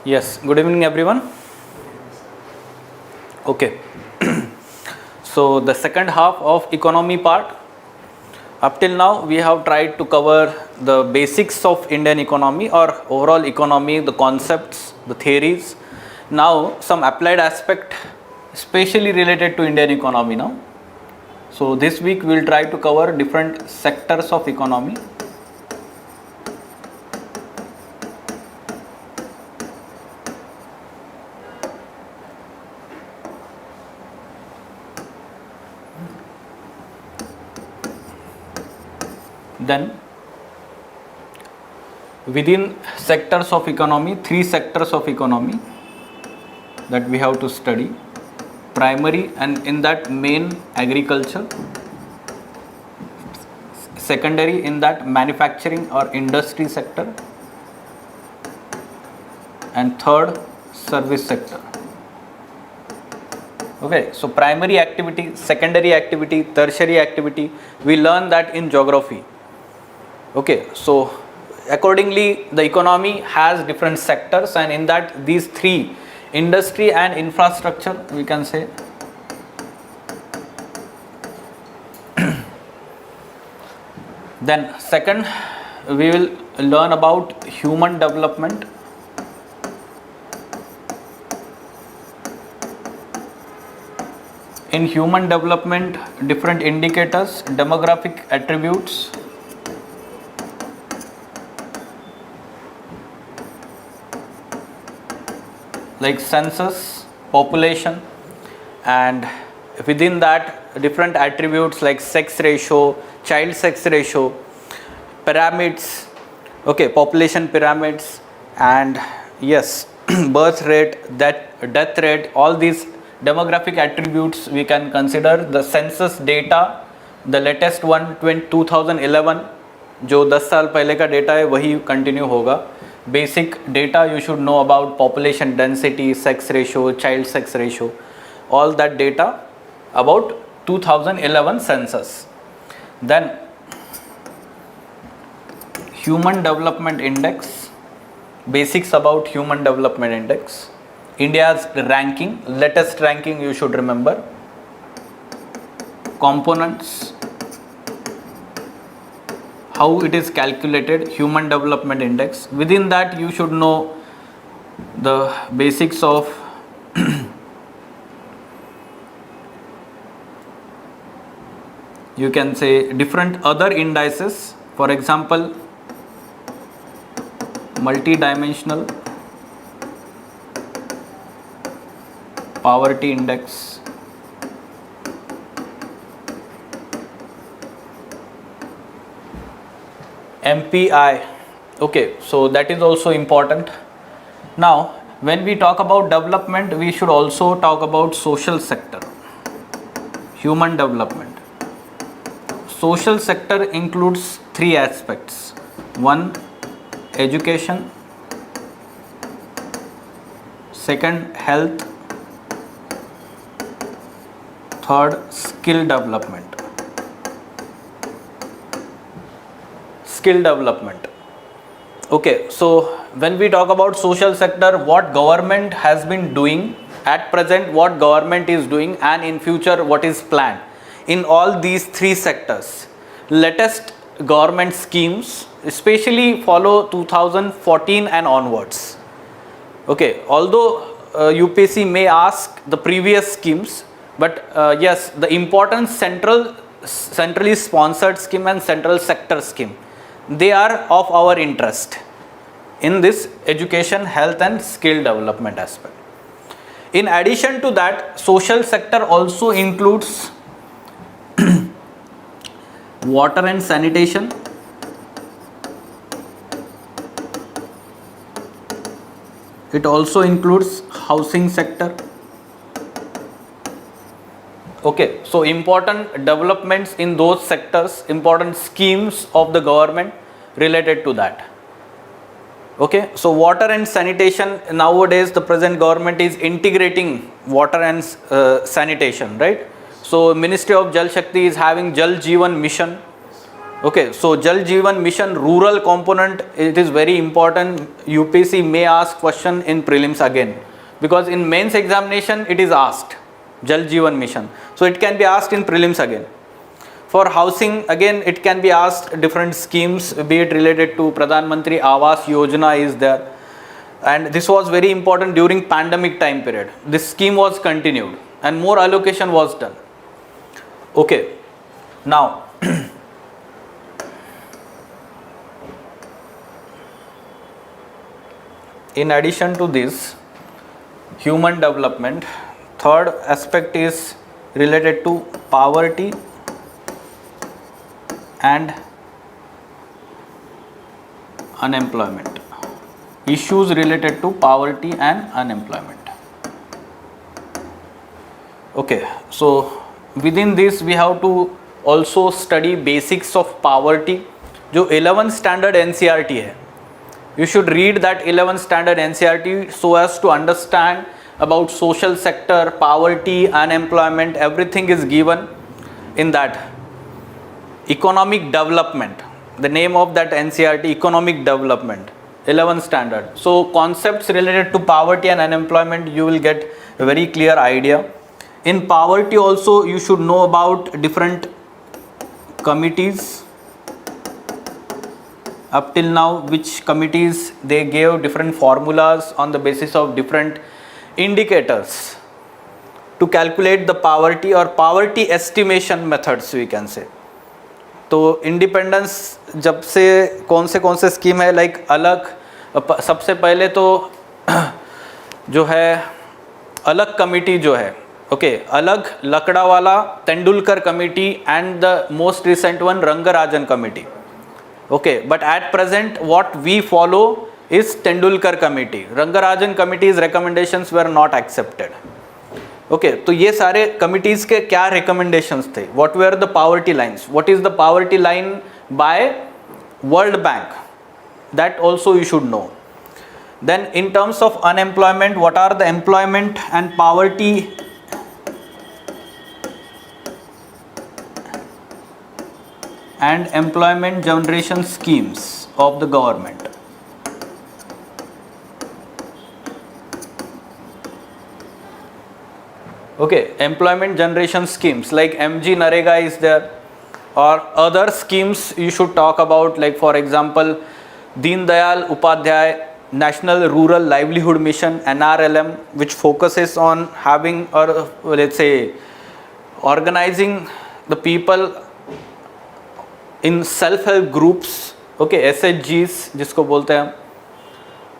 Yes, good evening everyone. Okay, so the second half of economy part. Up till now, we have tried to cover the basics of Indian economy or overall economy, the concepts, the theories. Now, some applied aspect, especially related to Indian economy now. So this week we will try to cover different sectors of economy. Then within sectors of economy, three sectors of economy that we have to study. Primary, and in that main agriculture. Secondary, in that manufacturing or industry sector. And third, service sector. Okay, so primary activity, secondary activity, tertiary activity, we learn that in geography. Okay, so accordingly the economy has different sectors, and in that these three, industry and infrastructure, we can say. Then second, we will learn about human development. In human development, different indicators, demographic attributes, like census, population, and within that different attributes like sex ratio, child sex ratio, pyramids, okay, population pyramids, and yes, birth rate, death rate, all these demographic attributes we can consider. The census data, the latest one 2011, जो 10 साल पहले का data है वही continue होगा. Basic data you should know about population density, sex ratio, child sex ratio, all that data about 2011 census. Then human development index, basics about human development index, India's ranking, latest ranking you should remember, components, how it is calculated, human development index. Within that you should know the basics of you can say different other indices, for example multi-dimensional poverty index, MPI. Okay, so that is also important. Now when we talk about development, we should also talk about social sector, human development. Social sector includes three aspects. One, education. Second, health. Third, skill development. Skill development. Okay, so when we talk about social sector, what government has been doing at present, what government is doing, and in future what is planned in all these three sectors. Latest government schemes especially follow 2014 and onwards. Okay, although UPSC may ask the previous schemes, but yes, the important centrally sponsored scheme and central sector scheme, they are of our interest in this education, health and skill development aspect. In addition to that, social sector also includes water and sanitation, it also includes housing sector. Okay, so important developments in those sectors, important schemes of the government related to that. Okay, so water and sanitation, nowadays the present government is integrating water and sanitation, right? So Ministry of Jal Shakti is having Jal Jeevan mission. Okay, so Jal Jeevan Mission rural component, it is very important. UPSC may ask question in prelims again, because in mains examination it is asked Jal Jeevan Mission, so it can be asked in prelims again. For housing, again it can be asked different schemes, be it related to Pradhan Mantri Awas Yojana is there, and this was very important during pandemic time period. This scheme was continued and more allocation was done. Okay, now in addition to this human development, third aspect is related to poverty and unemployment. Issues related to poverty and unemployment. Okay, so within this we have to also study basics of poverty. जो 11th standard NCERT है, you should read that 11th standard NCERT so as to understand about social sector, poverty, unemployment, everything is given in that. Economic development, the name of that NCERT, economic development, 11th standard. So concepts related to poverty and unemployment you will get a very clear idea. In poverty also you should know about different committees. Up till now, which committees they gave different formulas on the basis of different indicators to calculate the poverty or poverty estimation methods we can say. तो independence जब से कौन से scheme है, like अलग, सबसे पहले तो जो है अलग कमिटी जो है, ओके, अलग Lakdawala Tendulkar committee and the most recent one Rangarajan committee. Okay, but at present what we follow is Tendulkar committee. Rangarajan committee's recommendations were not accepted. Okay, तो ये सारे committees के क्या recommendations थे? What were the poverty lines? What is the poverty line by World Bank? That also you should know. Then in terms of unemployment, what are the employment and poverty and employment generation schemes of the government? Okay, employment generation schemes like MG Narega is there, or other schemes you should talk about, like for example Deen Dayal Upadhyay National Rural Livelihood Mission, NRLM, which focuses on having, or let's say organizing the people in self-help groups, okay, SHGs जिसको बोलते हैं.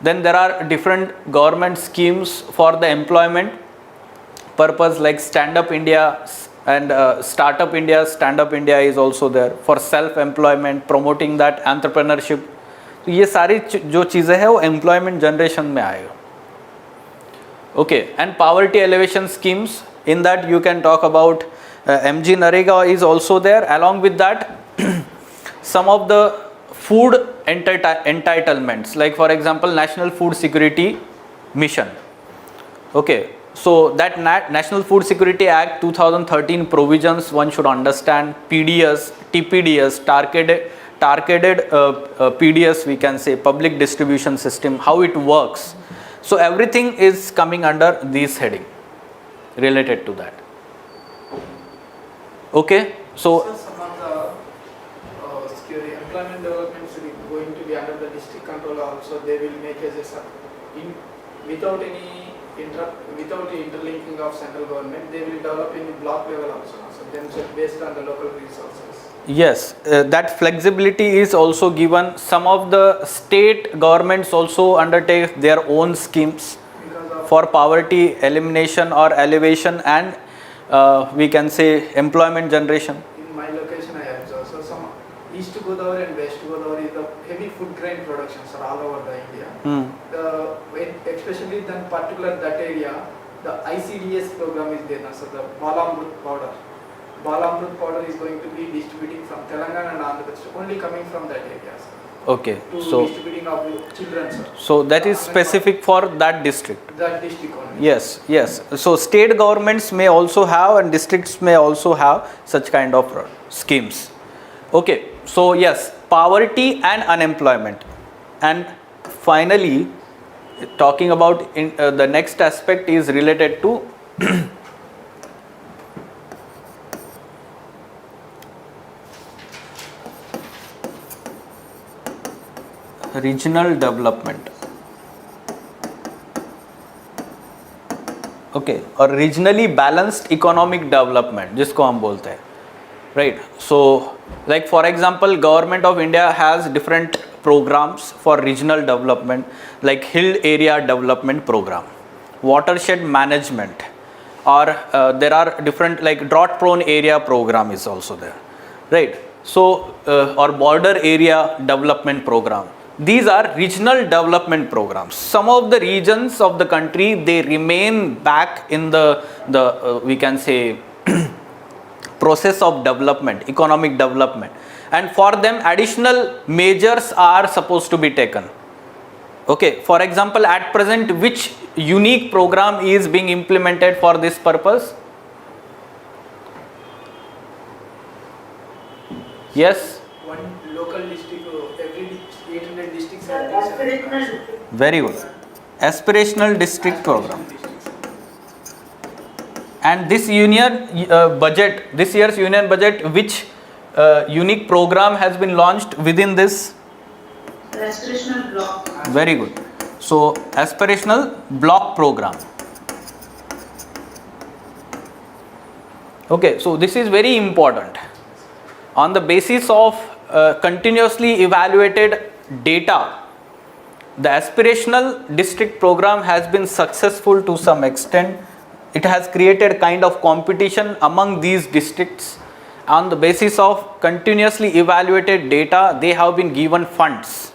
Then there are different government schemes for the employment purpose, like Stand Up India and Startup India. Stand Up India is also there for self-employment, promoting that entrepreneurship. तो ये सारी जो चीज़ें हैं वो employment generation में आएगा. Okay, and poverty elevation schemes, in that you can talk about MG Narega is also there. Along with that, some of the food entitlements, like for example National Food Security Mission. Okay, so that National Food Security Act 2013 provisions one should understand. PDS, TPDS, targeted PDS we can say, public distribution system, how it works. So everything is coming under this heading related to that. Okay, so employment development should be going to be under the district control also. They will make as a without interlinking of central government, they will develop in block level also. So themselves based on the local resources. Yes, that flexibility is also given. Some of the state governments also undertake their own schemes for poverty elimination or elevation and we can say employment generation. In my location I observe, so some East Godavari and West Godavari, the heavy food grain productions are all over the India. Especially then particular that area, the ICDS program is there. So the Balamrut powder. Balamrut powder is going to be distributing from Telangana and Andhra Pradesh, only coming from that area. Okay, to so distributing of children, sir. So that is specific for that district. That district only. Yes, yes. So state governments may also have and districts may also have such kind of schemes. Okay. so yes, poverty and unemployment. And finally, talking about the next aspect is related to regional development. Okay, or regionally balanced economic development, जिसको हम बोलते हैं, right? So, like for example, Government of India has different programs for regional development, like Hill Area Development Program, watershed management, or there are different like drought prone area program is also there, right? So, or border area development program. These are regional development programs. Some of the regions of the country, they remain back in the we can say process of development, economic development, and for them additional measures are supposed to be taken. Okay, for example, at present which unique program is being implemented for this purpose? Yes, one local district, every 800 districts have this. very good. Aspirational district program. And this union budget, this year's union budget, which unique program has been launched within this? Aspirational block. Very good. So, aspirational block program. Okay, so this is very important. On the basis of continuously evaluated data, the aspirational district program has been successful to some extent. It has created kind of competition among these districts. On the basis of continuously evaluated data, they have been given funds.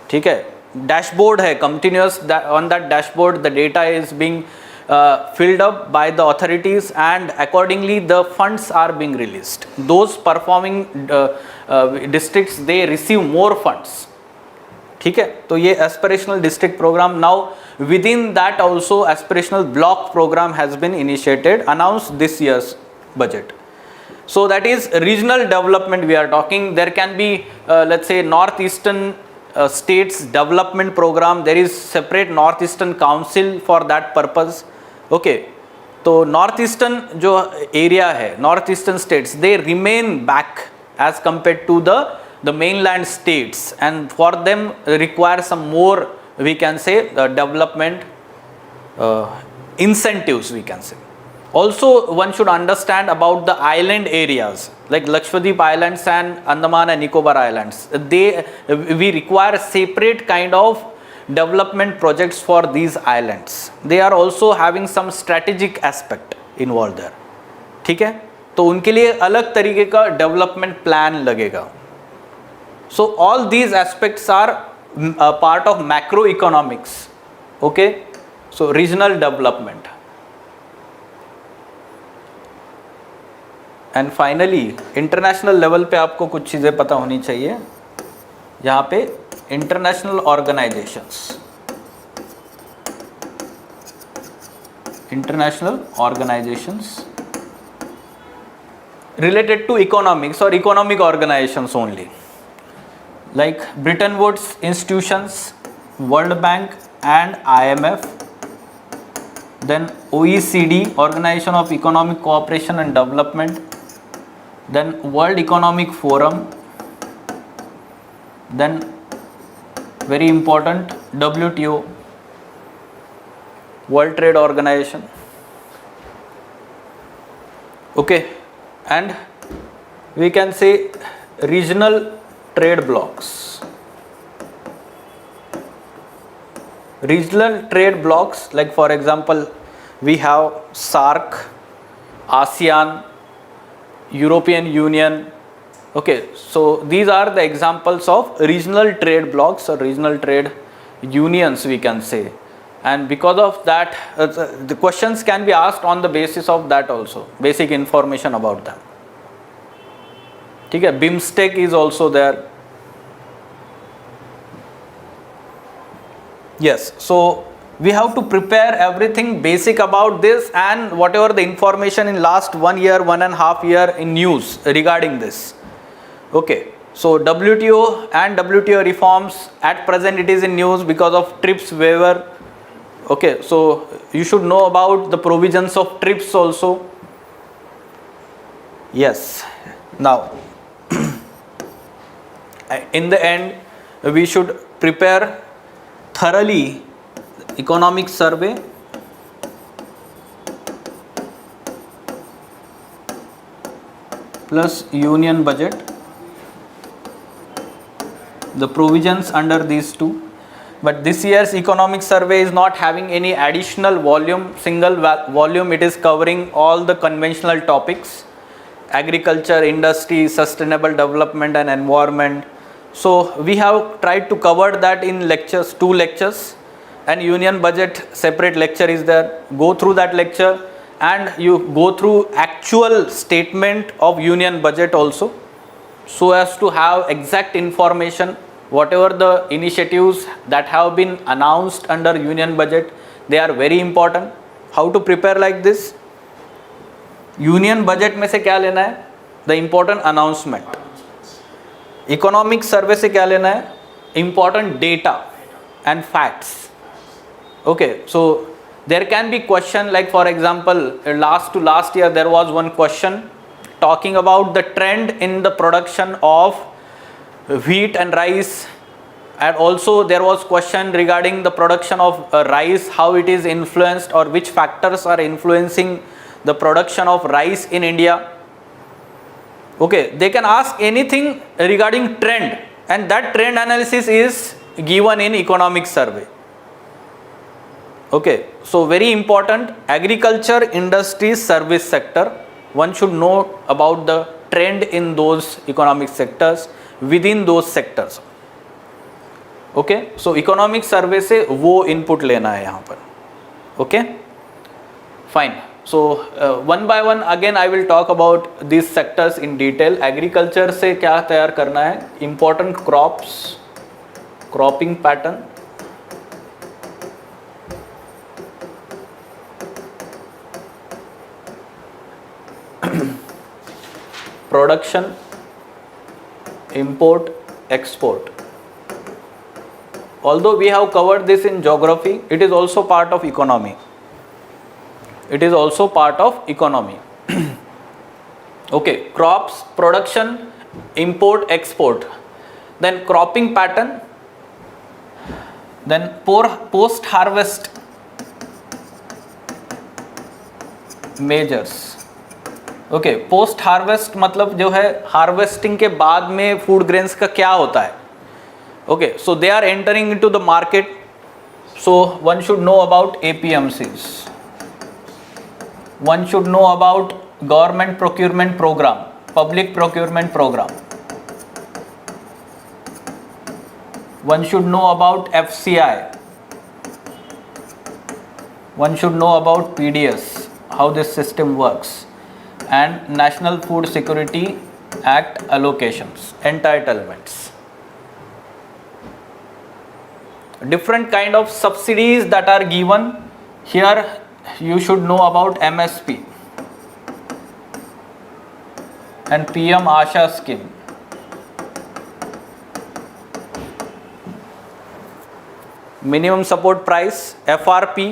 ठीक है, dashboard है continuous, on that dashboard the data is being filled up by the authorities, and accordingly the funds are being released. Those performing districts, they receive more funds. ठीक है, तो ये aspirational district program. Now within that also aspirational block program has been initiated, announced this year's budget. So that is regional development we are talking. There can be let's say northeastern states development program. There is separate northeastern council for that purpose. Okay, तो northeastern जो area है, northeastern states, they remain back as compared to the mainland states, and for them require some more, we can say, development incentives, we can say. Also, one should understand about the island areas like Lakshadweep Islands and Andaman and Nicobar Islands. We require separate kind of development projects for these islands. They are also having some strategic aspect involved there. ठीक है, तो उनके लिए अलग तरीके का development plan लगेगा. So all these aspects are a part of macroeconomics. Okay, so regional development. And finally international level पे आपको कुछ चीज़ें पता होनी चाहिए. यहाँ पे international organisations related to economics or economic organizations only, like Bretton Woods institutions, World Bank and IMF, then OECD, Organization of Economic Cooperation and Development, then World Economic Forum, then very important WTO, World Trade Organization. Okay, and we can say regional trade blocks. Regional trade blocks, like for example we have SAARC, ASEAN, European Union. Okay, so these are the examples of regional trade blocks or regional trade unions, we can say. And because of that the questions can be asked on the basis of that also, basic information about them. ठीक है, BIMSTEC is also there. Yes, so we have to prepare everything basic about this, and whatever the information in last 1 year, 1.5 years in news regarding this. Okay, so WTO and WTO reforms, at present it is in news because of TRIPS waiver. Okay, so you should know about the provisions of TRIPS also. Yes, now in the end we should prepare thoroughly economic survey plus union budget, the provisions under these two. But this year's economic survey is not having any additional volume, single volume. It is covering all the conventional topics: agriculture, industry, sustainable development and environment. So we have tried to cover that in lectures, 2 lectures, and union budget separate lecture is there. Go through that lecture and you go through actual statement of union budget also, so as to have exact information. Whatever the initiatives that have been announced under union budget, they are very important. How to prepare like this? Union budget में से क्या लेना है? The important announcement. Economic survey से क्या लेना है? Important data and facts. Okay, so there can be question like, for example, last year there was one question talking about the trend in the production of wheat and rice, and also there was question regarding the production of rice, how it is influenced or which factors are influencing the production of rice in India. Okay, they can ask anything regarding trend, and that trend analysis is given in economic survey. Okay, so very important, agriculture, industry, service sector, one should know about the trend in those economic sectors, within those sectors. Okay, so economic survey से वो input लेना है यहाँ पर. Okay, fine. So one by one again I will talk about these sectors in detail. Agriculture से क्या तैयार करना है? Important crops, cropping pattern, production, import, export. Although we have covered this in geography, it is also part of economy. It is also part of economy. Okay, crops, production, import, export. Then cropping pattern. Then post harvest measures. Okay, post harvest मतलब जो है harvesting के बाद में food grains का क्या होता है. Okay, so they are entering into the market, so one should know about APMCs, one should know about government procurement programme, public procurement programme, one should know about FCI, one should know about PDS, how this system works, and National Food Security Act allocations, entitlements. Different kind of subsidies that are given here. You should know about MSP and PM Asha scheme. Minimum support price, FRP,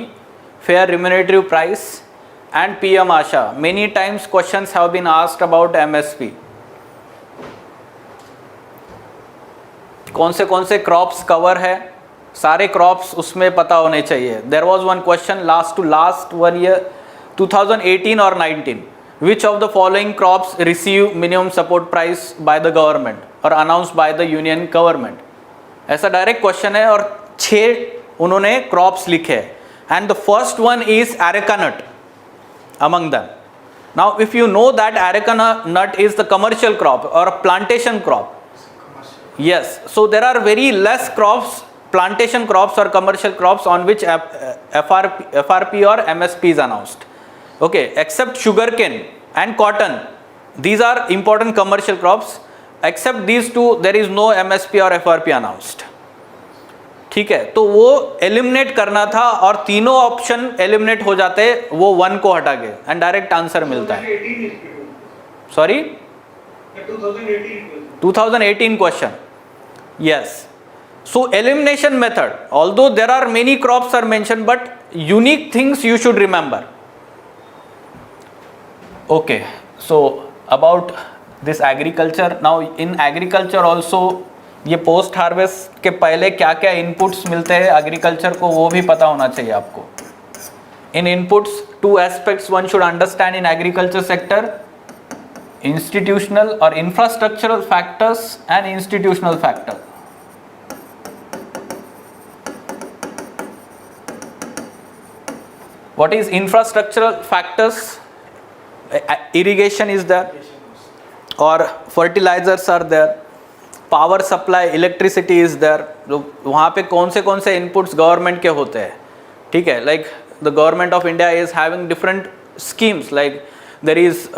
fair remunerative price, and PM Asha. Many times questions have been asked about MSP. कौन से crops cover है, सारे crops उसमें पता होने चाहिए. There was one question last 1 year 2018 or 19, which of the following crops receive minimum support price by the government or announced by the union government. ऐसा direct question है और 6 उन्होंने क्रॉप्स लिखे हैं, and the first one is areca nut among them. Now if you know that areca nut is the commercial crop or a plantation crop, yes, so there are very less crops, plantation crops or commercial crops on which FRP or MSP is announced. Okay, except sugarcane and cotton, these are important commercial crops. Except these two, there is no MSP or FRP announced. ठीक है, तो वो eliminate करना था और तीनों option eliminate हो जाते, वो 1 को हटा के, एंड डायरेक्ट आंसर मिलता है. Sorry, 2018 question. Yes. So elimination method, although there are many crops are mentioned, but unique things you should remember. Okay, so about this agriculture, now in agriculture also ये post harvest के पहले क्या क्या inputs मिलते हैं agriculture को वो भी पता होना चाहिए आपको. In inputs two aspects one should understand in agriculture sector: institutional or infrastructural factors and institutional factor. What is infrastructural factors? Irrigation is there, or fertilizers are there, power supply, electricity is there. वहाँ पे कौन से inputs government के होते हैं, ठीक है? Like the government of India is having different schemes, like there is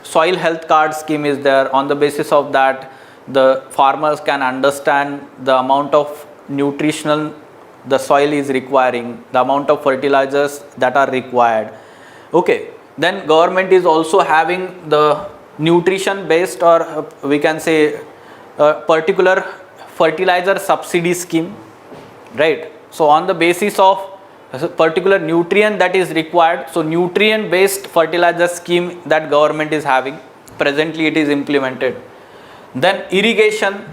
soil health card scheme is there. On the basis of that, the farmers can understand the amount of nutritional the soil is requiring, the amount of fertilizers that are required. Okay, then government is also having the nutrition based, or we can say particular fertilizer subsidy scheme, right? So on the basis of a particular nutrient that is required, so nutrient based fertilizer scheme that government is having, presently it is implemented. Then irrigation,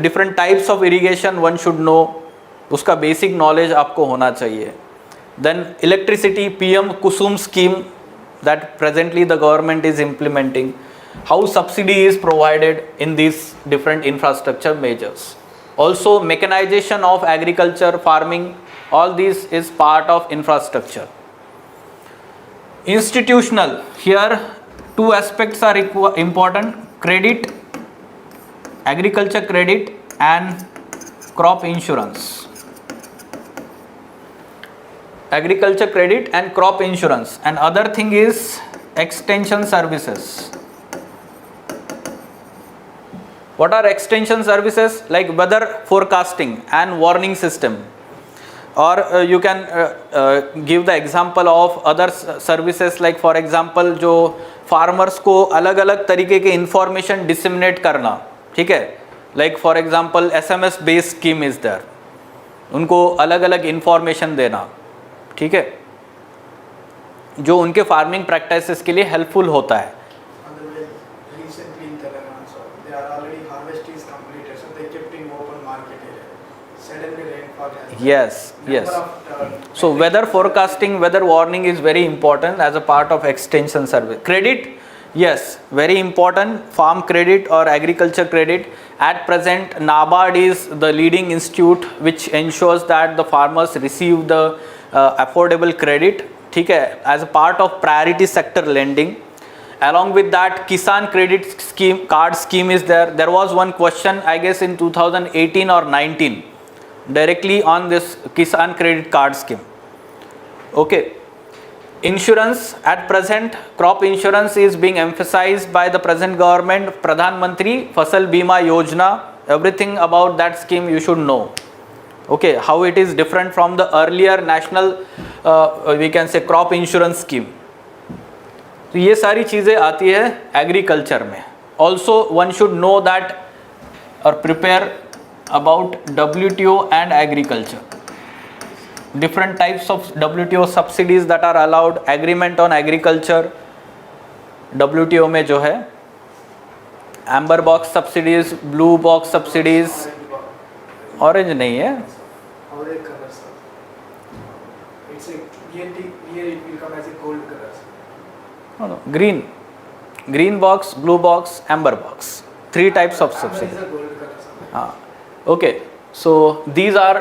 different types of irrigation one should know, उसका basic knowledge आपको होना चाहिए. Then electricity, PM Kusum scheme that presently the government is implementing, how subsidy is provided in these different infrastructure measures. Also mechanization of agriculture, farming, all this is part of infrastructure. Institutional, here two aspects are important: credit, agriculture credit, and crop insurance. Agriculture credit and crop insurance. And other thing is extension services. What are extension services? Like weather forecasting and warning system. Or you can give the example of other services, like for example जो farmers को अलग अलग तरीके के information disseminate करना, ठीक है? Like for example SMS based scheme is there, उनको अलग अलग information देना, ठीक है, जो उनके farming practices के लिए helpful होता है. Recently in Telangana, so they are already harvest is completed, so they kept in open market area. Suddenly rainfall has. Yes, yes. So weather forecasting, weather warning is very important as a part of extension service. Credit, yes, very important. Farm credit or agriculture credit. At present, NABARD is the leading institute which ensures that the farmers receive the affordable credit, ठीक है, as a part of priority sector lending. Along with that, Kisan credit scheme, card scheme is there. There was one question, I guess in 2018 or 19, directly on this Kisan credit card scheme. Okay. Insurance, at present crop insurance is being emphasized by the present government. Pradhan Mantri Fasal Bima Yojana, everything about that scheme you should know. Okay, how it is different from the earlier national we can say crop insurance scheme. तो ये सारी चीज़ें आती है agriculture में. Also one should know that और prepare about WTO and agriculture. Different types of WTO subsidies that are allowed, agreement on agriculture. WTO में जो है amber box subsidies, blue box subsidies, orange नहीं है. और एक colour sir, it's a here it will come as a gold color sir. No, green box, blue box, amber box. 3 types of Amber subsidy. is a gold color sir. Okay, so these are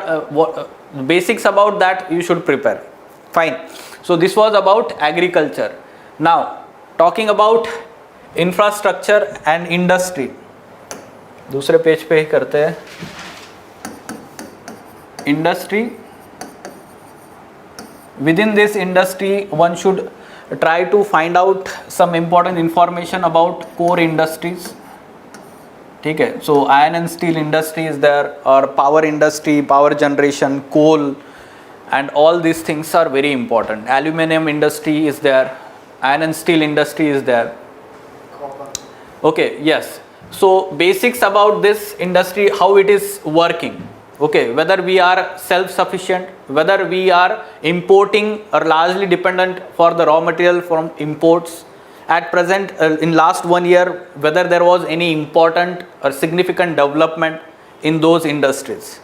basics about that you should prepare. Fine. So this was about agriculture. Now talking about infrastructure and industry. दूसरे page पे ही करते हैं. Industry. Within this industry, one should try to find out some important information about core industries. ठीक है, so iron and steel industry is there, or power industry, power generation, coal, and all these things are very important. Aluminum industry is there, iron and steel industry is there. Copper. Okay, yes. So basics about this industry, how it is working. Okay, whether we are self-sufficient, whether we are importing or largely dependent for the raw material from imports. At present, in last 1 year, whether there was any important or significant development in those industries.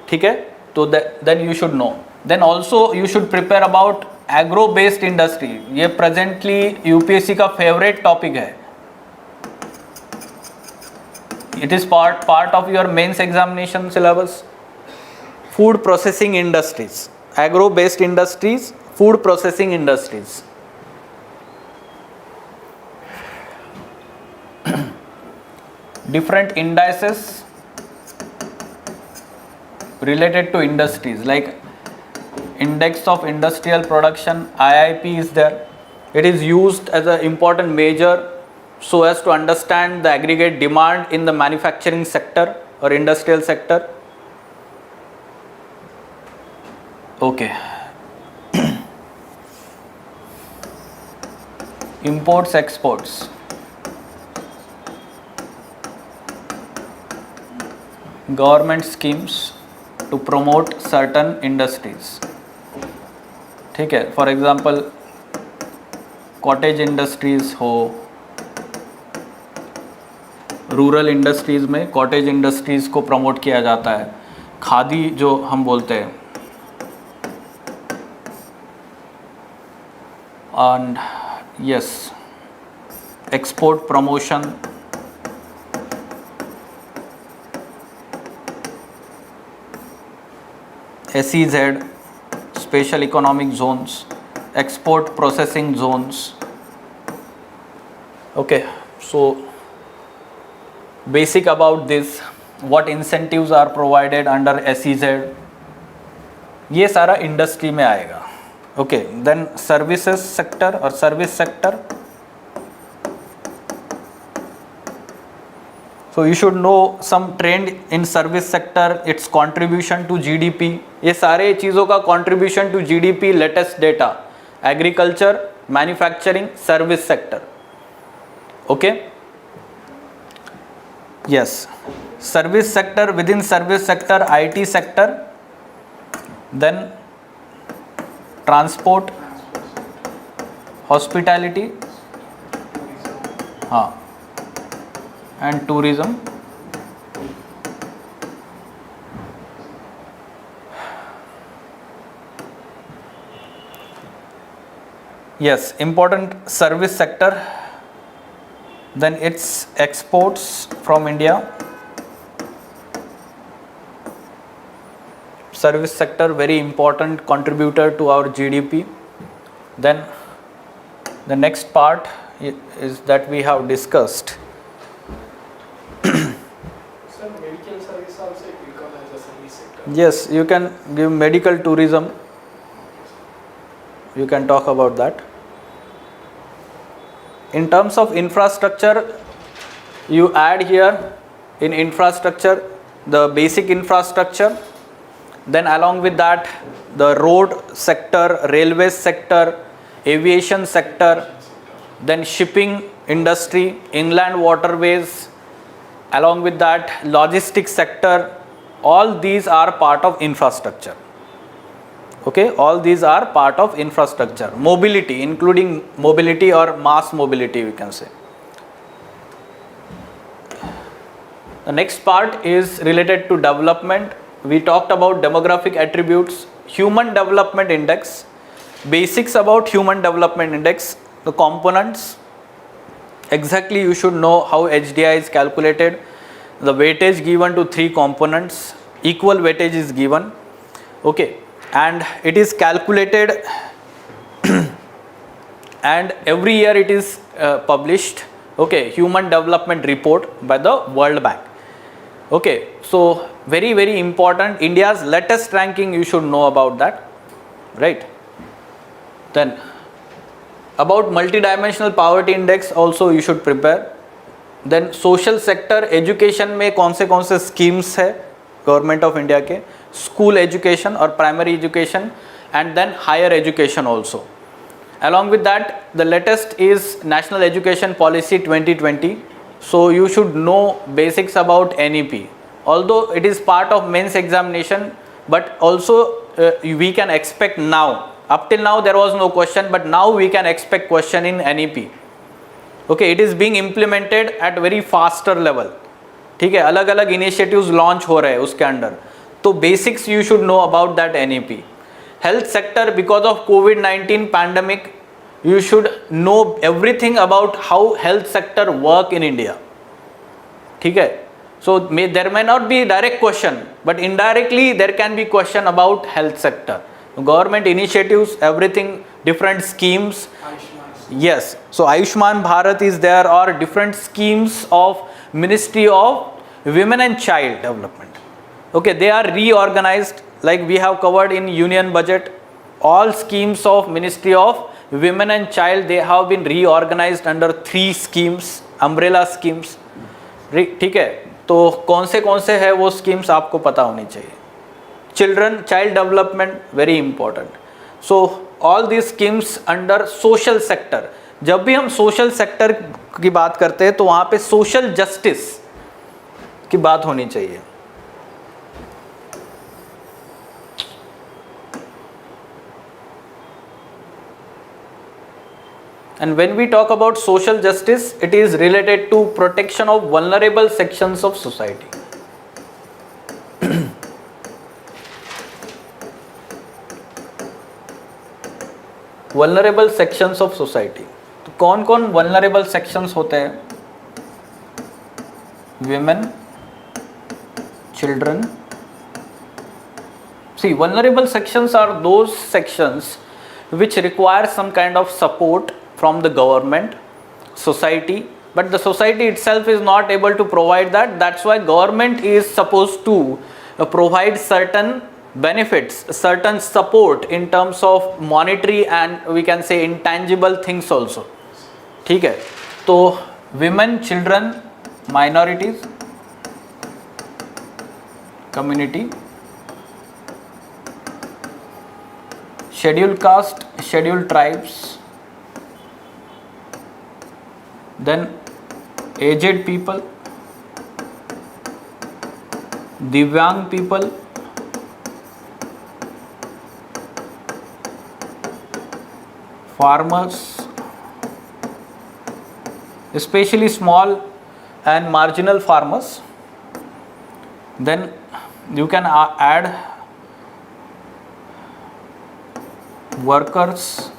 ठीक है, तो then you should know. Then also you should prepare about agro-based industry. ये presently UPSC का favorite topic है. It is part of your mains examination syllabus. Food processing industries, agro-based industries, food processing industries. Different indices related to industries, like index of industrial production, IIP is there. It is used as an important measure so as to understand the aggregate demand in the manufacturing sector or industrial sector. Okay. Imports, exports. Government schemes to promote certain industries. ठीक है, for example cottage industries हो, rural industries में cottage industries को promote किया जाता है. खादी जो हम बोलते हैं, and yes, export promotion, SEZ, special economic zones, export processing zones. Okay, so basic about this, what incentives are provided under SEZ, ये सारा इंडस्ट्री में आएगा. Okay, then services sector or service sector. So you should know some trend in service sector, its contribution to GDP. ये सारे चीज़ों का contribution to GDP, latest data, agriculture, manufacturing, service sector. Okay. Yes, service sector, within service sector, IT sector, then transport, hospitality, हाँ, and tourism. Yes, important service sector, then its exports from India. Service sector very important contributor to our GDP. Then the next part is that we have discussed. Sir, medical service also it will come as a service sector. Yes, you can give medical tourism. You can talk about that. In terms of infrastructure, you add here in infrastructure the basic infrastructure, then along with that the road sector, railway sector, aviation sector, then shipping industry, inland waterways, along with that logistics sector. All these are part of infrastructure. Okay, all these are part of infrastructure. Mobility, including mobility or mass mobility, we can say. The next part is related to development. We talked about demographic attributes, human development index, basics about human development index, the components. Exactly, you should know how HDI is calculated. The weightage given to 3 components, equal weightage is given. Okay, and it is calculated and every year it is published. Okay, human development report by the World Bank. Okay, so very very important, India's latest ranking, you should know about that, right? Then about multidimensional poverty index also you should prepare. Then social sector, education में कौन से schemes है government of India के, school education और primary education, and then higher education also. Along with that, the latest is National Education Policy 2020. So you should know basics about NEP. Although it is part of mains examination, but also we can expect now. Up till now there was no question, but now we can expect question in NEP. Okay, it is being implemented at very faster level. ठीक है, अलग अलग initiatives launch हो रहे हैं उसके under. तो basics you should know about that NEP. Health sector, because of COVID-19 pandemic, you should know everything about how health sector work in India. ठीक है, so there may not be direct question, but indirectly there can be question about health sector, government initiatives, everything, different schemes. Ayushman. Yes, so Ayushman Bharat is there, or different schemes of Ministry of Women and Child Development. Okay, they are reorganized, like we have covered in union budget. All schemes of Ministry of Women and Child, they have been reorganized under 3 schemes, umbrella schemes. ठीक है, तो कौन से है वो schemes आपको पता होनी चाहिए. Children, child development, very important. So all these schemes under social sector. जब भी हम social sector की बात करते हैं तो वहाँ पे social justice की बात होनी चाहिए. And when we talk about social justice, it is related to protection of vulnerable sections of society. Vulnerable sections of society. तो कौन कौन vulnerable sections होते हैं? Women, children. See, vulnerable sections are those sections which require some kind of support from the government, society, but the society itself is not able to provide that. That's why government is supposed to provide certain benefits, certain support in terms of monetary and we can say intangible things also. ठीक है, तो women, children, minorities, community, scheduled caste, scheduled tribes, then aged people, divyang people, farmers, especially small and marginal farmers. Then you can add workers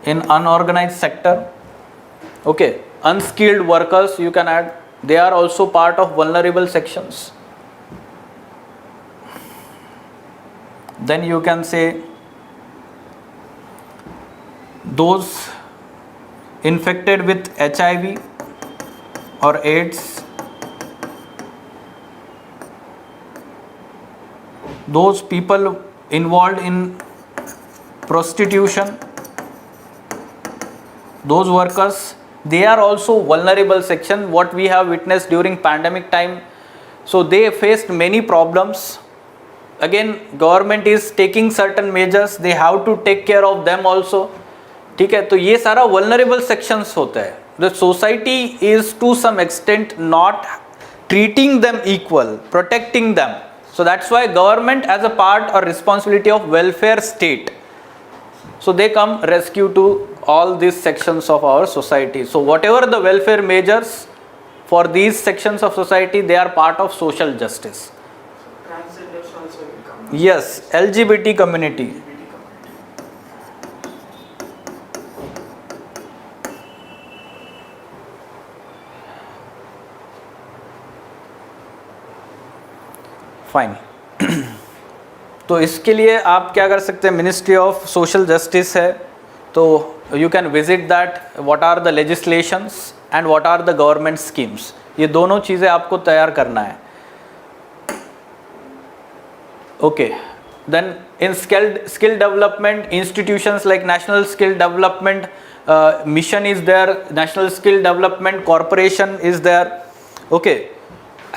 in unorganized sector. Okay, unskilled workers you can add, they are also part of vulnerable sections. Then you can say those infected with HIV or AIDS, those people involved in prostitution, those workers, they are also vulnerable section, what we have witnessed during pandemic time. So they faced many problems. Again, government is taking certain measures, they have to take care of them also. ठीक है, तो ये सारा vulnerable sections होता है. The society is to some extent not treating them equal, protecting them. So that's why government as a part or responsibility of welfare state. So they come rescue to all these sections of our society. So whatever the welfare measures for these sections of society, they are part of social justice. Transgenders also will come. Yes, LGBT community. Fine. तो इसके लिए आप क्या कर सकते हैं, ministry of social justice है, तो you can visit that, what are the legislations and what are the government schemes. ये दोनों चीज़ें आपको तैयार करना है. Okay, then in skill development institutions like National Skill Development Mission is there, National Skill Development Corporation is there. Okay,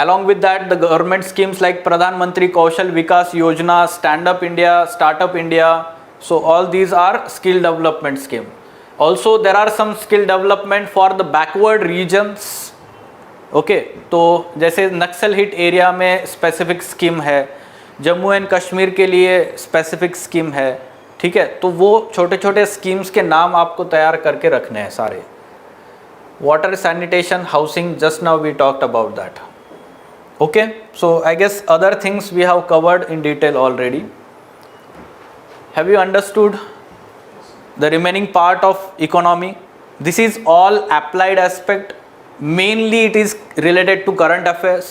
along with that the government schemes like Pradhan Mantri Kaushal Vikas Yojana, Stand Up India, Startup India. So all these are skill development scheme. Also there are some skill development for the backward regions okay तो जैसे नक्सल hit area में specific scheme है, Jammu and Kashmir के लिए specific scheme है, ठीक है, तो वो छोटे छोटे स्कीम्स के नाम आपको तैयार करके रखने हैं सारे. Water sanitation housing, just now we talked about that. Okay so I guess other things we have covered in detail already. Have you understood the remaining part of economy? This is all applied aspect, mainly it is related to current affairs.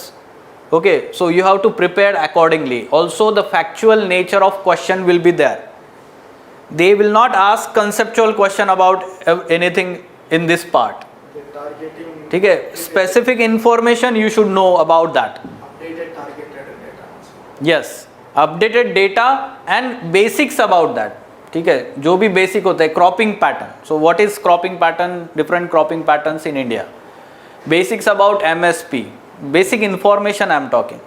Okay, so you have to prepare accordingly. Also the factual nature of question will be there. They will not ask conceptual question about anything in this part. Targeting. ठीक है, specific information you should know about that. Updated targeted data. Yes, updated data and basics about that. ठीक है, जो भी basic होता है, cropping pattern. So what is cropping pattern, different cropping patterns in India, basics about MSP, basic information I am talking.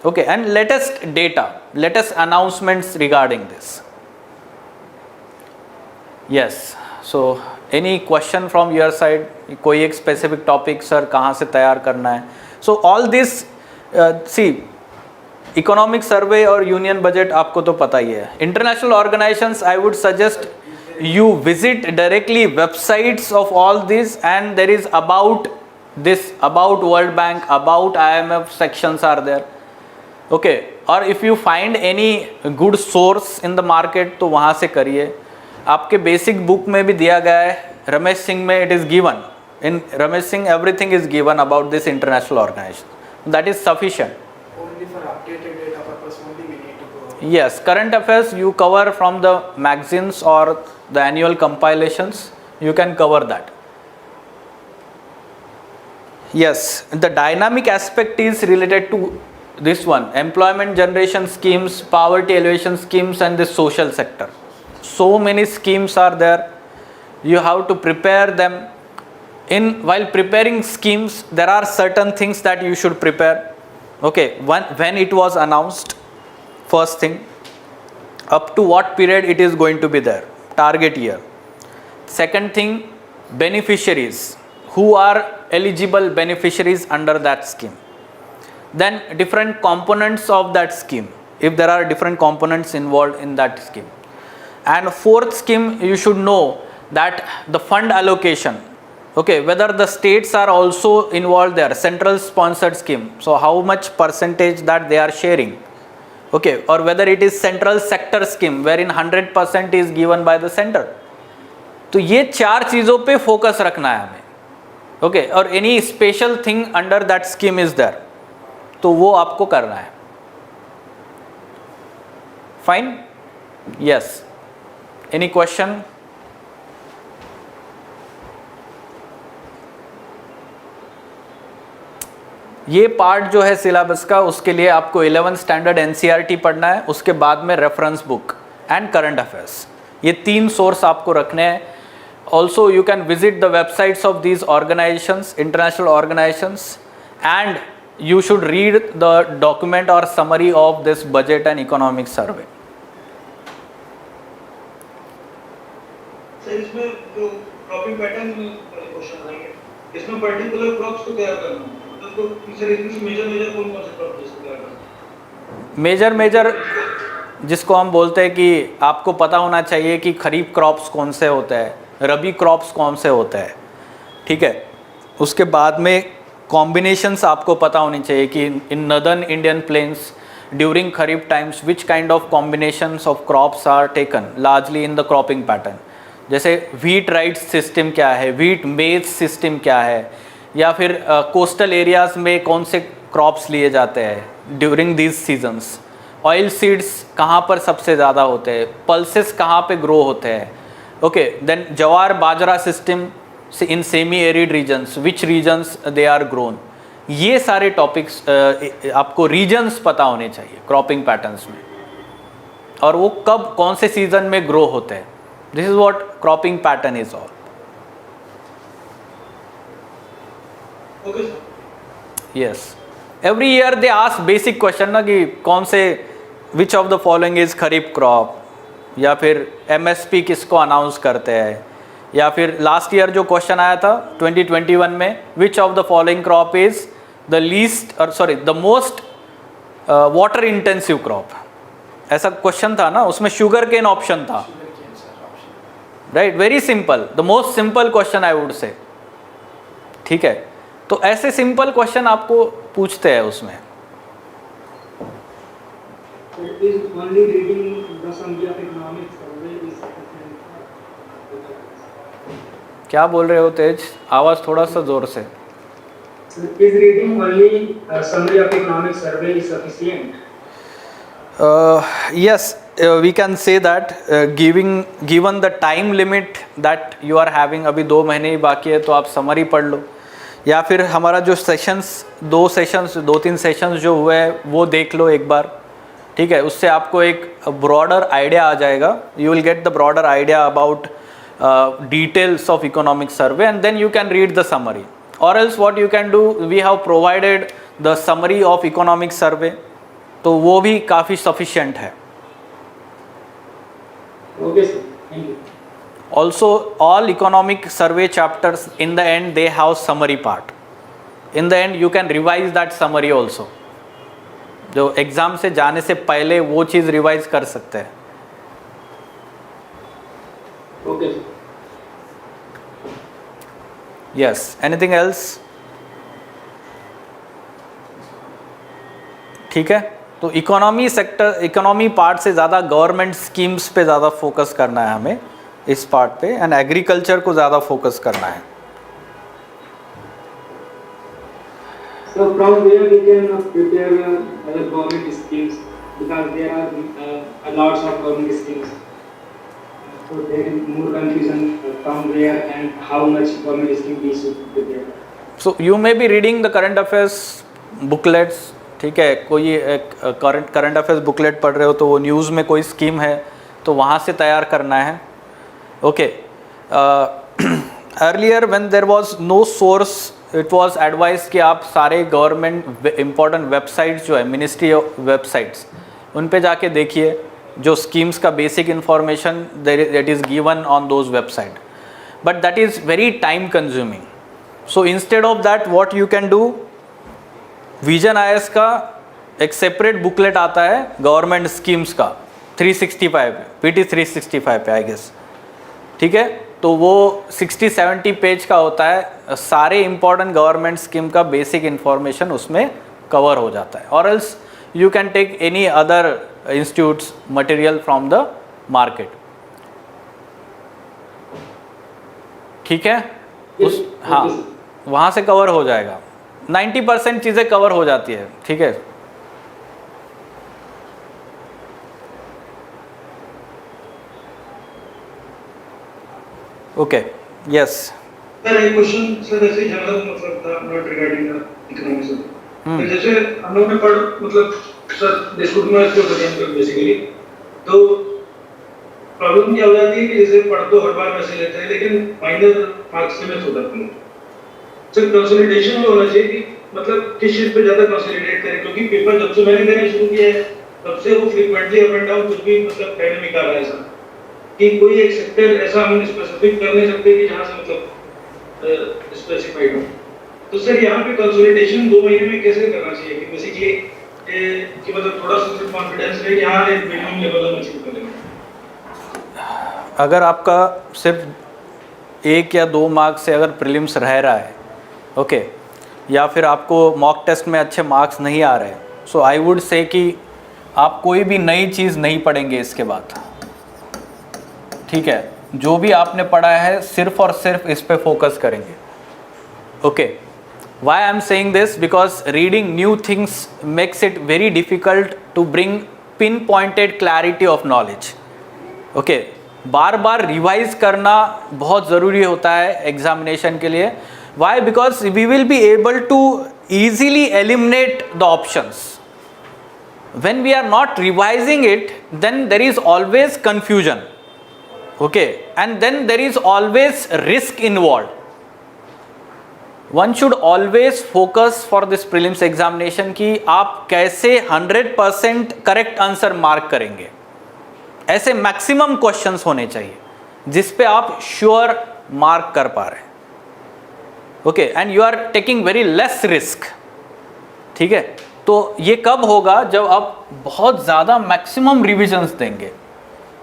Okay, and latest data, latest announcements regarding this. Yes, so any question from your side? कोई एक specific topic sir कहाँ से तैयार करना है? So all this see Economic Survey और Union Budget आपको तो पता ही है. International organisations, I would suggest you visit directly websites of all this, and there is about this, about World Bank, about IMF sections are there. Okay, or if you find any good source in the market तो वहाँ से करिए. आपके basic book में भी दिया गया है, रमेश सिंह में it is given, in Ramesh Singh everything is given about this international organization. That is sufficient. Only for updated data purpose only we need to go. Yes, current affairs you cover from the magazines or the annual compilations, you can cover that. Yes, the dynamic aspect is related to this one, employment generation schemes, poverty alleviation schemes, and the social sector. So many schemes are there, you have to prepare them. While preparing schemes, there are certain things that you should prepare. Okay, when it was announced, first thing, up to what period it is going to be there, target year. Second thing, beneficiaries, who are eligible beneficiaries under that scheme. Then different components of that scheme, if there are different components involved in that scheme. And fourth scheme, you should know that the fund allocation, okay, whether the states are also involved there, central sponsored scheme, so how much percentage that they are sharing, okay, or whether it is central sector scheme wherein 100% is given by the center. तो ये चार चीज़ों पे focus रखना है हमें. Okay, और any special thing under that scheme is there, तो वो आपको करना है. फाइन. Yes, any question? ये पार्ट जो है सिलेबस का, उसके लिए आपको 11th स्टैंडर्ड एनसीईआरटी पढ़ना है, उसके बाद में reference book and current affairs, ये तीन सोर्स आपको रखने हैं. Also you can visit the websites of these organisations, international organisations, and you should read the document or summary of this budget and economic survey. Sir इसमें जो cropping pattern question आएंगे, इसमें particular crops को तैयार करना, मतलब तो sir इसमें मेजर कौन कौन से क्रॉप तैयार करना? मेजर जिसको हम बोलते हैं कि आपको पता होना चाहिए कि खरीफ क्रॉप्स कौन से होते हैं, रबी क्रॉप्स कौन से होते हैं, ठीक है. उसके बाद में कॉम्बिनेशंस आपको पता होनी चाहिए कि in northern Indian plains during kharif times which kind of combinations of crops are taken largely in the cropping pattern. जैसे व्हीट राइट्स सिस्टम क्या है, व्हीट मेज सिस्टम क्या है, या फिर कोस्टल एरियाज़ में कौन से क्रॉप्स लिए जाते हैं during these seasons, oil seeds कहाँ पर सबसे ज़्यादा होते हैं, पल्सेस कहाँ पे ग्रो होते हैं. ओके, देन जवार बाजरा system in semi-arid regions, which regions they are grown. ये सारे टॉपिक्स आपको रीजन्स पता होने चाहिए क्रॉपिंग पैटर्न्स में, और वो कब कौन से सीजन में ग्रो होते हैं. This is what cropping pattern is all. Okay sir. Yes, every year they ask basic question ना कि कौन से, विच of the following is kharif crop, या फिर एमएसपी किसको अनाउंस करते हैं, या फिर लास्ट ईयर जो क्वेश्चन आया था 2021 में, which of the following crop is the least or sorry the most water intensive crop, ऐसा क्वेश्चन था ना, उसमें शुगर केन ऑप्शन था, Sugarcane, sir, option. Right, very simple, the most simple question I would say, ठीक है। तो ऐसे simple question आपको पूछते हैं उसमें। It is only reading the summary of economics survey is sufficient. क्या बोल रहे हो तेज, आवाज़ थोड़ा सा ज़ोर से। So is reading only summary of economic survey is sufficient? Yes, we can say that given the time limit that you are having, अभी 2 महीने ही बाकी है तो आप समरी पढ़ लो, या फिर हमारा जो सेशंस 2-3 सेशंस जो हुए हैं वो देख लो एक बार, ठीक है। उससे आपको एक ब्रॉडर आइडिया आ जाएगा, you will get the broader idea about details of economic survey and then you can read the summary, or else what you can do, we have provided the summary of economic survey, तो वो भी काफ़ी sufficient है। Okay, sir. Thank you. Also all economic survey chapters in the end they have summary part, in the end you can revise that summary also, जो exam से जाने से पहले वो चीज़ रिवाइज कर सकते हैं। Okay, sir. Yes, anything else? ठीक है, तो इकोनॉमी सेक्टर, इकोनॉमी पार्ट से ज़्यादा गवर्नमेंट स्कीम्स पे ज़्यादा फोकस करना है हमें इस पार्ट पे, एंड एग्रीकल्चर को ज़्यादा फोकस करना है। So from where we can prepare other government schemes, because there are lots of government schemes. So there is more confusion from where and how much government scheme we should prepare. So you may be reading the current affairs booklets, ठीक है, कोई एक current affairs booklet पढ़ रहे हो तो वो news में कोई स्कीम है तो वहाँ से तैयार करना है। Okay, earlier when there was no source it was advice कि आप सारे गवर्नमेंट इंपॉर्टेंट वेबसाइट्स जो है मिनिस्ट्री ऑफ वेबसाइट्स उन पे जाके देखिए, जो स्कीम्स का basic information that is given on those website, but that is very time consuming. So instead of that what you can do, vision IAS का एक सेपरेट बुकलेट आता है गवर्नमेंट स्कीम्स का 365 पीटी 365 पे आई गेस, ठीक है, तो वो 60-70 पेज का होता है, सारे इंपॉर्टेंट गवर्नमेंट स्कीम का बेसिक इन्फॉर्मेशन उसमें कवर हो जाता है। और else you can take any other institutes material from the market, ठीक है, उस हाँ वहाँ से कवर हो जाएगा, 90% चीज़ें कवर हो जाती है, ठीक है। ओके, यस सर एक क्वेश्चन सर ऐसे जनरल मतलब था, नॉट रिगार्डिंग द इकोनॉमिक्स। तो जैसे हम लोग ने पढ़ मतलब सर डिस्कूट में इसको अध्ययन कर बेसिकली, तो प्रॉब्लम क्या हो जाती है कि जैसे पढ़ तो हर बार वैसे लेते हैं लेकिन माइनर मार्क्स से मिस हो जाती है। सर कंसोलिडेशन में होना चाहिए कि मतलब किस चीज पे ज्यादा कंसोलिडेट करें, क्योंकि पेपर जब से मैंने देना शुरू किया है तब से वो फ्रीक्वेंटली अप एंड डाउन कुछ भी मतलब डायनामिक आ रहा है सर, कि कोई एक सेक्टर ऐसा हम स्पेसिफिक कर नहीं सकते कि जहां से मतलब स्पेसिफाइड हो। तो सर यहाँ पे कंसोलिडेशन 2 महीने में कैसे करना चाहिए कि बेसिकली कि मतलब थोड़ा सा कॉन्फिडेंस रहे कि हाँ एक मिनिमम लेवल हम अचीव करेंगे। अगर आपका सिर्फ 1 या 2 मार्क्स से अगर प्रीलिम्स रह रहा है, ओके, या फिर आपको मॉक टेस्ट में अच्छे मार्क्स नहीं आ रहे, सो आई वुड से कि आप कोई भी नई चीज़ नहीं पढ़ेंगे इसके बाद, ठीक है, जो भी आपने पढ़ा है सिर्फ और सिर्फ इस पे फोकस करेंगे। Okay, why I am saying this, because reading new things makes it very difficult to bring pin pointed clarity of knowledge. Okay, बार बार रिवाइज करना बहुत ज़रूरी होता है एग्जामिनेशन के लिए। Why? Because we will be able to easily eliminate the options. when we are not revising it, then there is always confusion, okay, and then there is always risk involved. One should always focus for this prelims examination कि आप कैसे 100% correct answer mark करेंगे। ऐसे maximum questions होने चाहिए जिस पे आप श्योर मार्क कर पा रहे हैं. Okay, and you are taking very less risk. ठीक है, तो ये कब होगा? जब आप बहुत ज़्यादा मैक्सिमम रिविजन्स देंगे.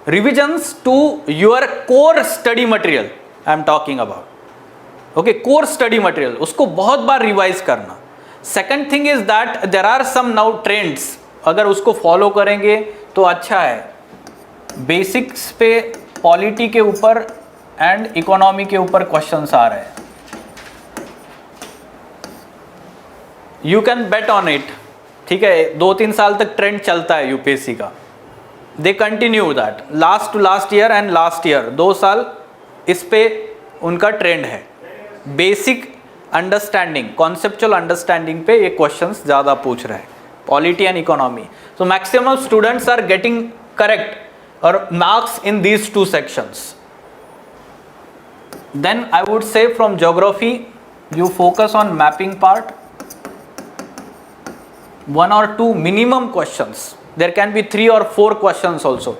Revisions to your core study material I am talking about. Okay, core study material, उसको बहुत बार रिवाइज करना. Second thing is that there are some now trends, अगर उसको फॉलो करेंगे तो अच्छा है. बेसिक्स पे पॉलिटी के ऊपर एंड इकोनॉमी के ऊपर क्वेश्चंस आ रहे हैं. You can bet on it. ठीक है, 2-3 साल तक ट्रेंड चलता है यूपीएससी का. They continue that last to last year and last year 2 साल इस पे उनका ट्रेंड है. बेसिक अंडरस्टैंडिंग, कॉन्सेप्चुअल अंडरस्टैंडिंग पे ये क्वेश्चंस ज़्यादा पूछ रहे हैं, polity and economy. So maximum students are getting correct और marks in these 2 sections. Then I would say from geography you focus on mapping part. 1 or 2 minimum questions. There can be 3 or 4 questions also,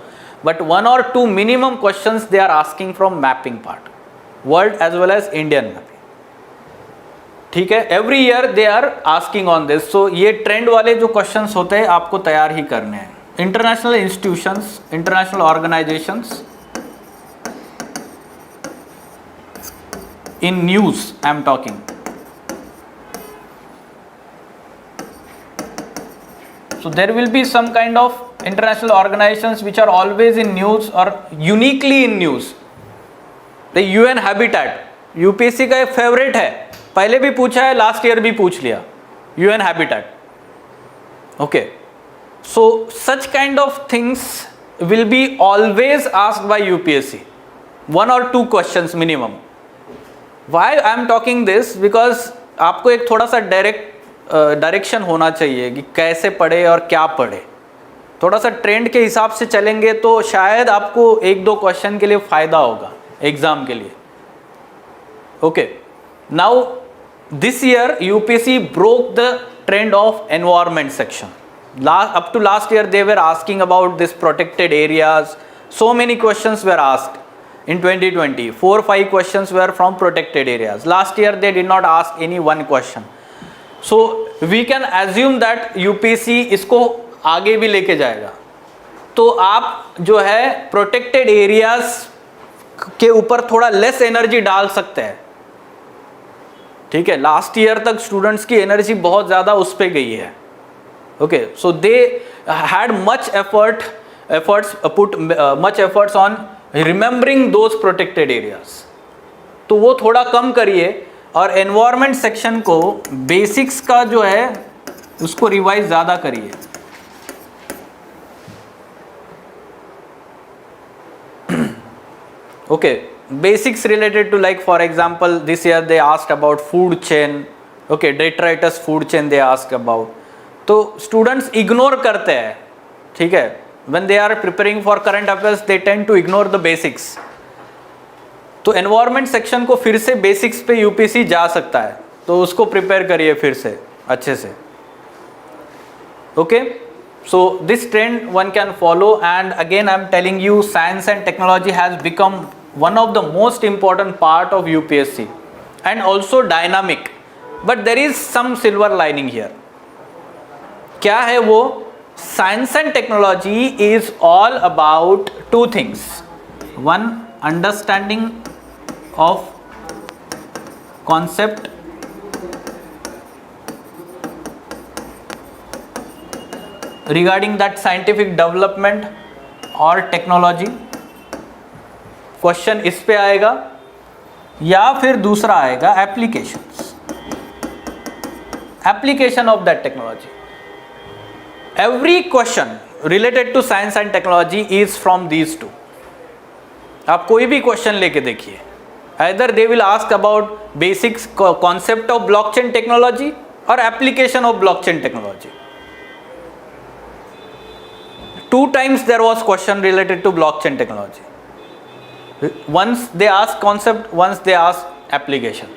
but 1 or 2 minimum questions they are asking from mapping part, world as well as Indian mapping. ठीक है, every year they are asking on this. So ये trend वाले जो questions होते हैं आपको तैयार ही करने हैं. International institutions, international organisations, in news I am talking. So there will be some kind of international organizations which are always in news or uniquely in news. The UN Habitat, UPSC का एक favourite है, पहले भी पूछा है, last year भी पूछ लिया. UN Habitat. Okay, so such kind of things will be always asked by UPSC. 1 or 2 questions minimum. Why I am talking this? Because आपको एक थोड़ा सा डायरेक्शन होना चाहिए कि कैसे पढ़े और क्या पढ़े. थोड़ा सा ट्रेंड के हिसाब से चलेंगे तो शायद आपको 1-2 क्वेश्चन के लिए फ़ायदा होगा एग्ज़ाम के लिए. Okay, now this year UPSC broke the trend of environment section. Up to last year they were asking about this protected areas. So many questions were asked. In 2020, 4-5 questions were from protected areas. Last year they did not ask any one question. So we can assume that UPSC इसको आगे भी लेके जाएगा. तो आप जो है protected areas के ऊपर थोड़ा लेस एनर्जी डाल सकते हैं. ठीक है, लास्ट ईयर तक स्टूडेंट्स की एनर्जी बहुत ज़्यादा उस पर गई है. Okay, so they had much put much efforts on remembering those protected areas. तो वो थोड़ा कम करिए और एनवायरनमेंट सेक्शन को बेसिक्स का जो है उसको रिवाइज ज़्यादा करिए. Okay, basics related to, like for example this year they asked about food chain. Okay, detritus food chain they asked about. तो स्टूडेंट्स इग्नोर करते हैं. ठीक है, when they are preparing for current affairs they tend to ignore the basics. तो environment section को फिर से basics पे यूपीएससी जा सकता है, तो उसको प्रिपेयर करिए फिर से अच्छे से. Okay, so this trend one can follow. And again I am telling you, science and technology has become one of the most important part of UPSC and also dynamic. But there is some silver lining here. क्या है वो? Science and technology is all about 2 things. 1, understanding of concept, regarding that scientific development और technology. Question इस पे आएगा, या फिर दूसरा आएगा application of that technology. Every question related to science and technology is from these 2. आप कोई भी क्वेश्चन लेके देखिए, either they will ask about basic concept of blockchain technology or application of blockchain technology. 2 times there was question related to blockchain technology. Once they asked concept, once they asked application.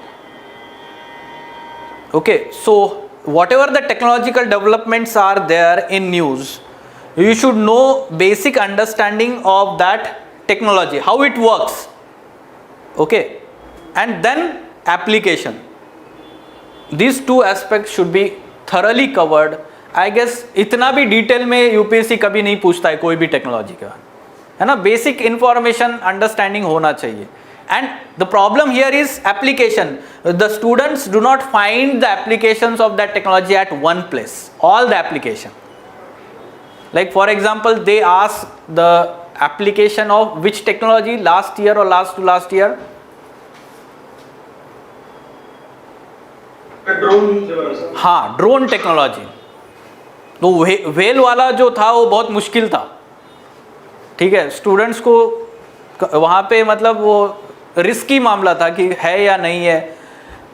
Okay, so whatever the technological developments are there in news, you should know basic understanding of that technology, how it works. Okay, and then application. These two aspects should be thoroughly covered. I guess इतना भी detail में UPSC कभी नहीं पूछता है कोई भी technology का, है ना. बेसिक इंफॉर्मेशन अंडरस्टैंडिंग होना चाहिए. And the problem here is application. The students do not find the applications of that technology at one place. All the application. Like for example, they ask the application of which technology last year or last to last year. Drone. हाँ, drone technology. तो well वाला जो था वो बहुत मुश्किल था. ठीक है, स्टूडेंट्स को वहाँ पे मतलब वो रिस्की मामला था कि है या नहीं है.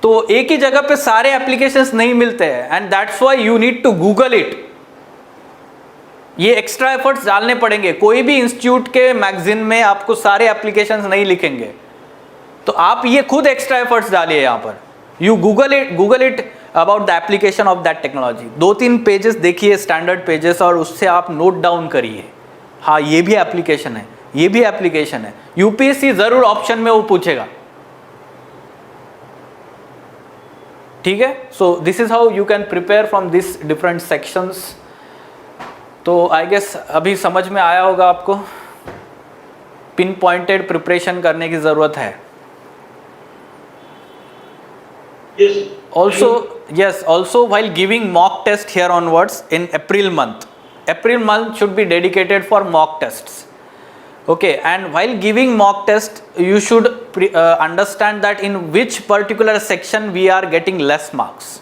तो एक ही जगह पे सारे एप्लीकेशंस नहीं मिलते हैं, and that's why you need to Google it. ये एक्स्ट्रा एफर्ट्स डालने पड़ेंगे. कोई भी इंस्टीट्यूट के मैगजीन में आपको सारे एप्लीकेशंस नहीं लिखेंगे, तो आप ये खुद एक्स्ट्रा एफर्ट्स डालिए. यहाँ पर you Google it about the application of that technology. 2-3 pages देखिए, स्टैंडर्ड पेजेस, और उससे आप नोट डाउन करिए. हाँ, ये भी एप्लीकेशन है, ये भी एप्लीकेशन है. यूपीएससी जरूर ऑप्शन में वो पूछेगा. ठीक है. So this is how you can prepare from this different sections. तो आई गेस अभी समझ में आया होगा आपको. पिन पॉइंटेड प्रिपरेशन करने की जरूरत है. Also while giving mock test here onwards in April month should be dedicated for mock tests. Okay, and while giving mock test you should understand that in which particular section we are getting less marks.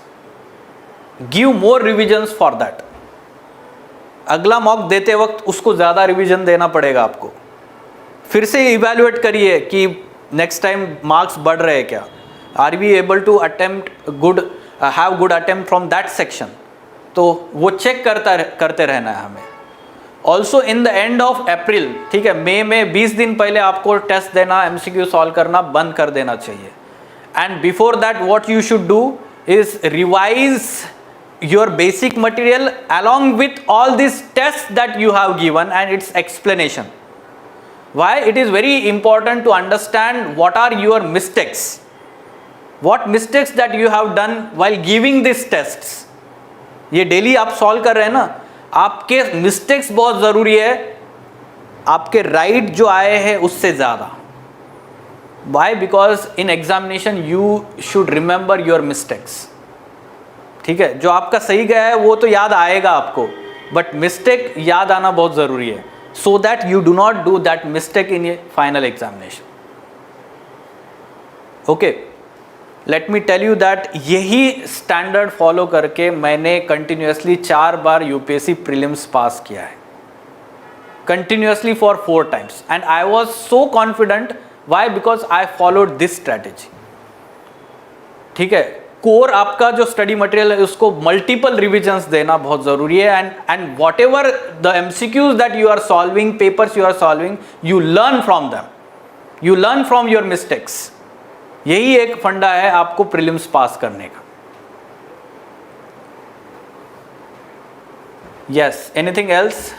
Give more revisions for that. अगला mock देते वक्त उसको ज़्यादा revision देना पड़ेगा आपको. फिर से इवैल्यूएट करिए कि नेक्स्ट टाइम मार्क्स बढ़ रहे हैं क्या. Are we able to attempt good, have good attempt from that section. तो वो चेक करते रहना है हमें. Also in the end of April, ठीक है, मई में 20 दिन पहले आपको टेस्ट देना, एमसीक्यू सॉल्व करना बंद कर देना चाहिए. And before that what you should do is revise your basic material along with all these tests that you have given and its explanation. Why it is very important to understand what are your mistakes, what mistakes that you have done while giving these tests. ये daily आप solve कर रहे हैं ना, आपके mistakes बहुत ज़रूरी है, आपके राइट जो आए हैं उससे ज़्यादा. Why? Because in examination you should remember your mistakes. ठीक है, जो आपका सही गया है वो तो याद आएगा आपको, बट मिस्टेक याद आना बहुत ज़रूरी है, so that you do not do that mistake in ये final examination. Okay, let me tell you that यही स्टैंडर्ड फॉलो करके मैंने कंटिन्यूसली 4 बार यूपीएससी प्रीलिम्स पास किया है, continuously for 4 times, and I was so confident. Why? Because I followed this strategy. ठीक है, core आपका जो स्टडी मटेरियल है उसको मल्टीपल रिविजन्स देना बहुत ज़रूरी है. And whatever the MCQs that you are solving, papers you are solving, you learn from them, you learn from your mistakes. यही एक फंडा है आपको प्रीलिम्स पास करने का. Yes, anything else?